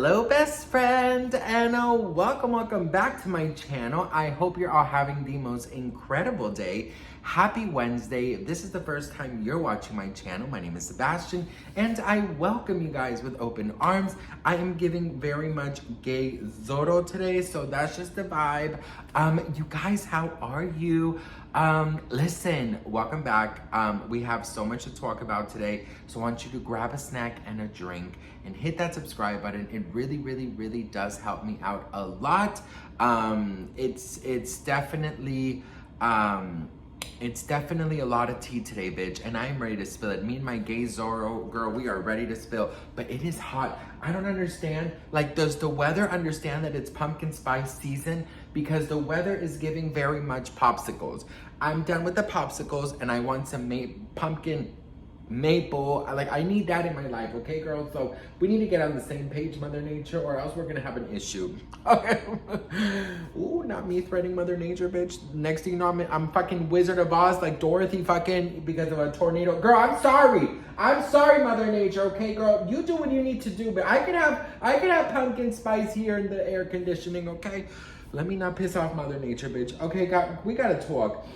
Hello best friend, and welcome back to my channel. I hope you're all having the most incredible day. Happy Wednesday. If this is the first time you're watching my channel, my name is Sebastian, and I welcome you guys with open arms. I am giving very much gay Zorro today, so that's just the vibe. You guys, how are you? Listen, welcome back. We have so much to talk about today, so I want you to grab a snack and a drink and hit that subscribe button. It really does help me out a lot. It's definitely a lot of tea today, bitch, and I am ready to spill it. Me and my gay Zorro girl, we are ready to spill, but it is hot. I don't understand. Like, does the weather understand that it's pumpkin spice season? Because the weather is giving very much popsicles. I'm done with the popsicles, and I want some pumpkin maple. I need that in my life, okay, girls? So we need to get on the same page, Mother Nature, or else we're gonna have an issue. Okay. Ooh, not me threatening Mother Nature, bitch. Next thing you know, I'm fucking Wizard of Oz, like Dorothy, fucking because of a tornado. Girl, I'm sorry, Mother Nature. Okay, girl, you do what you need to do, but I can have pumpkin spice here in the air conditioning, okay? Let me not piss off Mother Nature, bitch. Okay, we gotta talk.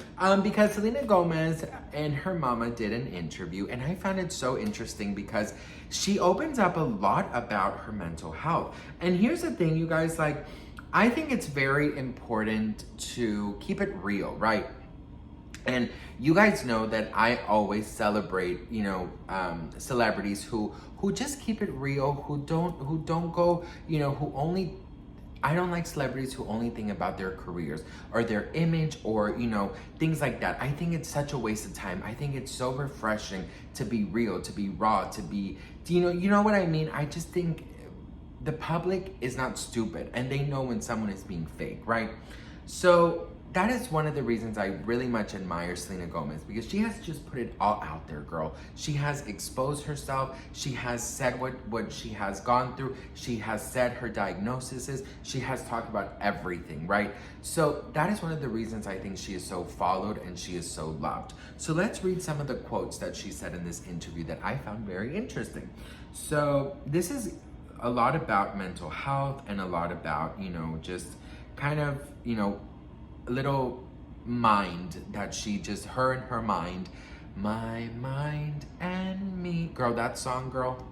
Because Selena Gomez and her mama did an interview, and I found it so interesting because she opens up a lot about her mental health. And here's the thing, you guys, I think it's very important to keep it real, right? And you guys know that I always celebrate, celebrities who just keep it real, who don't go, who only. I don't like celebrities who only think about their careers or their image or, things like that. I think it's such a waste of time. I think it's so refreshing to be real, to be raw, to be, you know what I mean? I just think the public is not stupid and they know when someone is being fake, right? So that is one of the reasons I really much admire Selena Gomez, because she has just put it all out there, girl. She has exposed herself. She has said what she has gone through. She has said her diagnoses. She has talked about everything, right? So that is one of the reasons I think she is so followed and she is so loved. So let's read some of the quotes that she said in this interview that I found very interesting. So this is a lot about mental health and a lot about, just kind of, little mind that her and her mind, my mind and me. Girl, that song, girl,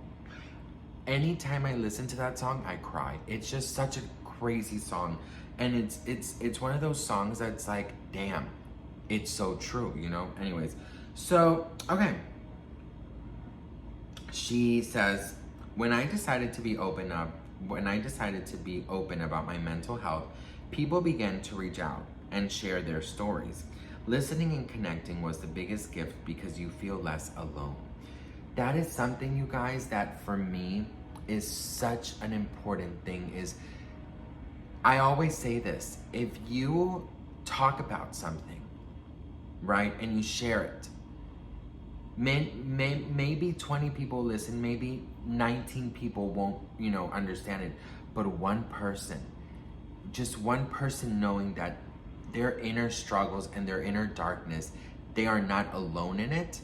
anytime I listen to that song, I cry. It's just such a crazy song. And it's one of those songs that's like, damn, it's so true, Anyways, so, okay. She says, when I decided to be open about my mental health, people began to reach out and share their stories. Listening and connecting was the biggest gift because you feel less alone. That is something, you guys, that for me is such an important thing. Is I always say this: if you talk about something, right, and you share it, maybe 20 people listen, maybe 19 people won't, understand it, but just one person knowing that their inner struggles and their inner darkness, they are not alone in it,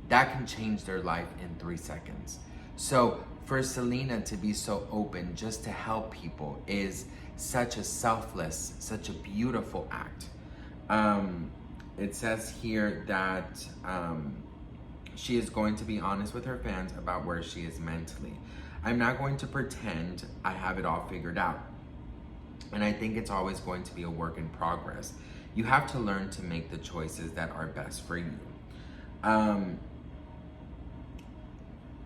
that can change their life in 3 seconds. So for Selena to be so open just to help people is such a selfless, such a beautiful act. It says here that she is going to be honest with her fans about where she is mentally. I'm not going to pretend I have it all figured out. And I think it's always going to be a work in progress. You have to learn to make the choices that are best for you.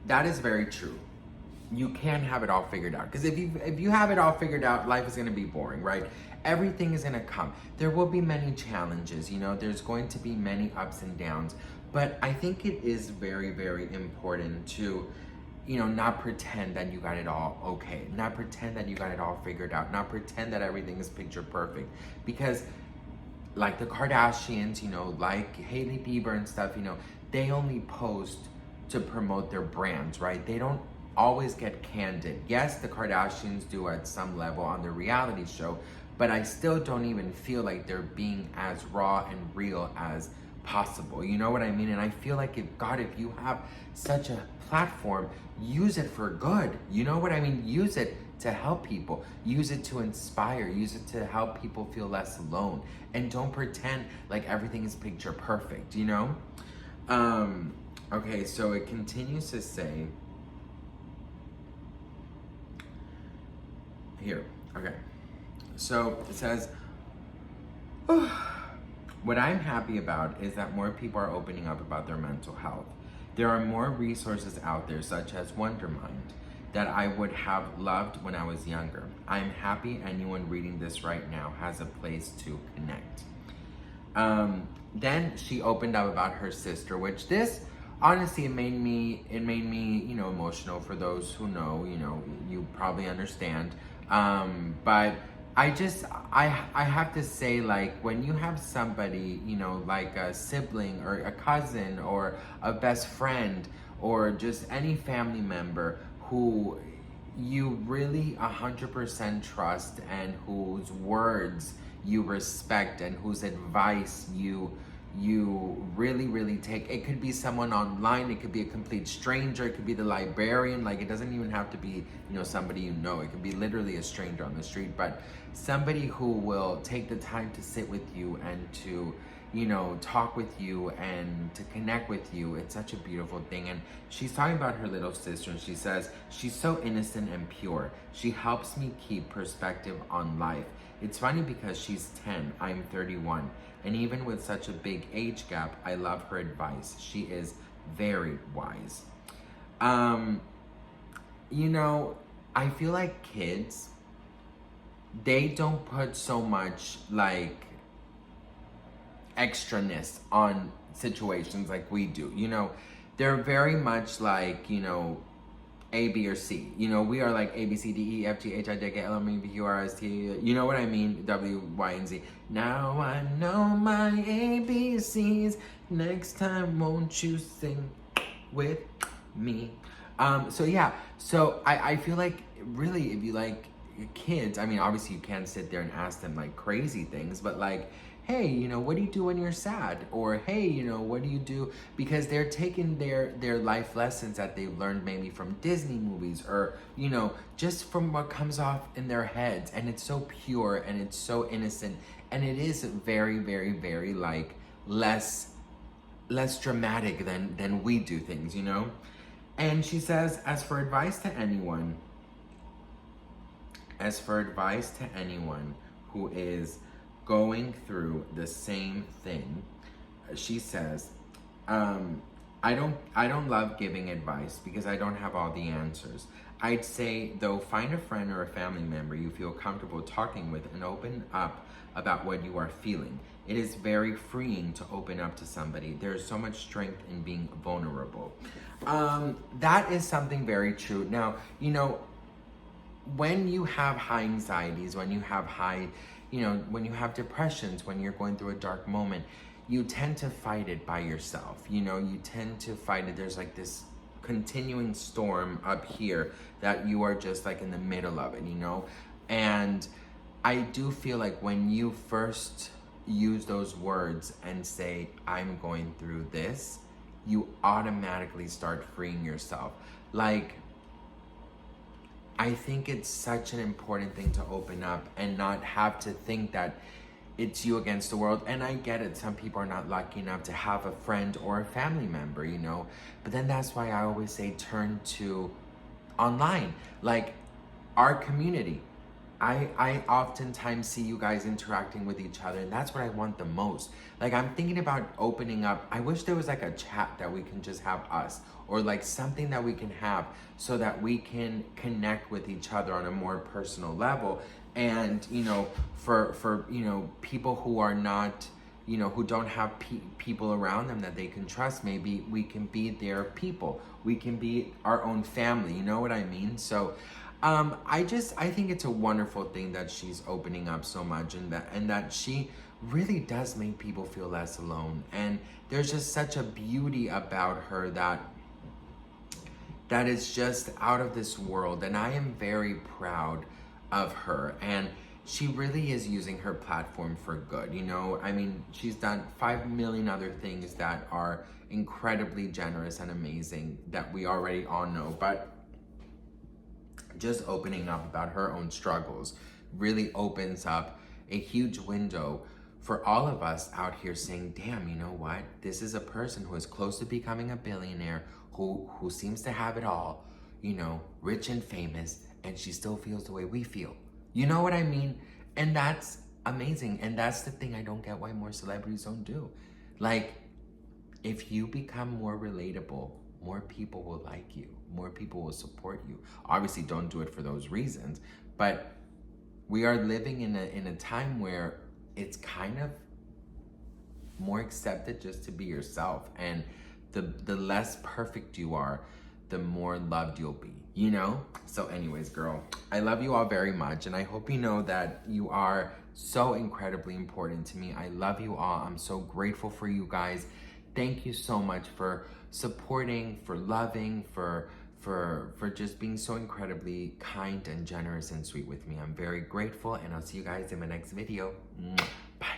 That is very true. You can have it all figured out. Because if you have it all figured out, life is going to be boring, right? Everything is going to come. There will be many challenges, there's going to be many ups and downs. But I think it is very important to not pretend that you got it all okay. Not pretend that you got it all figured out. Not pretend that everything is picture perfect. Because like the Kardashians, like Hailey, Bieber and stuff, they only post to promote their brands, right? They don't always get candid. Yes, the Kardashians do at some level on their reality show, but I still don't even feel like they're being as raw and real as possible. You know what I mean? And I feel like, if you have such a platform, use it for good. You know what I mean? Use it to help people. Use it to inspire. Use it to help people feel less alone. And don't pretend like everything is picture perfect, you know? Okay, so it continues to say, here, okay. So it says, what I'm happy about is that more people are opening up about their mental health. There are more resources out there, such as Wondermind, that I would have loved when I was younger. I'm happy anyone reading this right now has a place to connect. Then she opened up about her sister, which this, honestly, it made me, emotional. For those who know, you probably understand. But I have to say, like, when you have somebody, like a sibling or a cousin or a best friend or just any family member who you really 100% trust and whose words you respect and whose advice you really, really take. It could be someone online, it could be a complete stranger, it could be the librarian. Like, it doesn't even have to be, somebody you know. It could be literally a stranger on the street, but somebody who will take the time to sit with you and to, talk with you and to connect with you. It's such a beautiful thing. And she's talking about her little sister, and she says, she's so innocent and pure. She helps me keep perspective on life. It's funny because she's 10, I'm 31. And even with such a big age gap, I love her advice. She is very wise. I feel like kids, they don't put so much like extraness on situations like we do. They're very much like, A, B, or C. We are like A, B, C, D, E, F, G, H, I, J, K, L, M, N, P, Q, R, S, T, you know what I mean? W, Y, and Z. Now I know my ABCs. Next time, won't you sing with me? So yeah. So I feel like, really, if you like kids, I mean, obviously you can't sit there and ask them like crazy things, but like, hey, what do you do when you're sad? Or hey, what do you do? Because they're taking their life lessons that they've learned maybe from Disney movies or, just from what comes off in their heads. And it's so pure and it's so innocent. And it is very, very, very like less dramatic than we do things, And she says, as for advice to anyone who is going through the same thing, she says, I don't love giving advice because I don't have all the answers. I'd say, though, find a friend or a family member you feel comfortable talking with and open up about what you are feeling. It is very freeing to open up to somebody. There's so much strength in being vulnerable. That is something very true. Now, when you have high anxieties, when you have when you have depressions, when you're going through a dark moment, you tend to fight it by yourself. You tend to fight it. There's like this continuing storm up here that you are just like in the middle of it, And I do feel like when you first use those words and say, I'm going through this, you automatically start freeing yourself. Like, I think it's such an important thing to open up and not have to think that it's you against the world. And I get it. Some people are not lucky enough to have a friend or a family member, But then that's why I always say turn to online, like our community. I oftentimes see you guys interacting with each other, and that's what I want the most. Like, I'm thinking about opening up. I wish there was like a chat that we can just have us, or like something that we can have so that we can connect with each other on a more personal level. And, for people who are not, who don't have people around them that they can trust, maybe we can be their people. We can be our own family. You know what I mean? So, I think it's a wonderful thing that she's opening up so much, and that she really does make people feel less alone. And there's just such a beauty about her that is just out of this world. And I am very proud of her. And she really is using her platform for good, you know? I mean, she's done 5 million other things that are incredibly generous and amazing that we already all know, but just opening up about her own struggles really opens up a huge window for all of us out here saying, damn, you know what? This is a person who is close to becoming a billionaire, who seems to have it all, you know, rich and famous, and she still feels the way we feel. You know what I mean? And that's amazing. And that's the thing I don't get why more celebrities don't do. Like, if you become more relatable, more people will like you. More people will support you. Obviously, don't do it for those reasons. But we are living in a time where it's kind of more accepted just to be yourself. And the less perfect you are, the more loved you'll be, you know? So anyways, girl, I love you all very much. And I hope you know that you are so incredibly important to me. I love you all. I'm so grateful for you guys. Thank you so much for supporting, for loving, for just being so incredibly kind and generous and sweet with me. I'm very grateful, and I'll see you guys in my next video. Bye.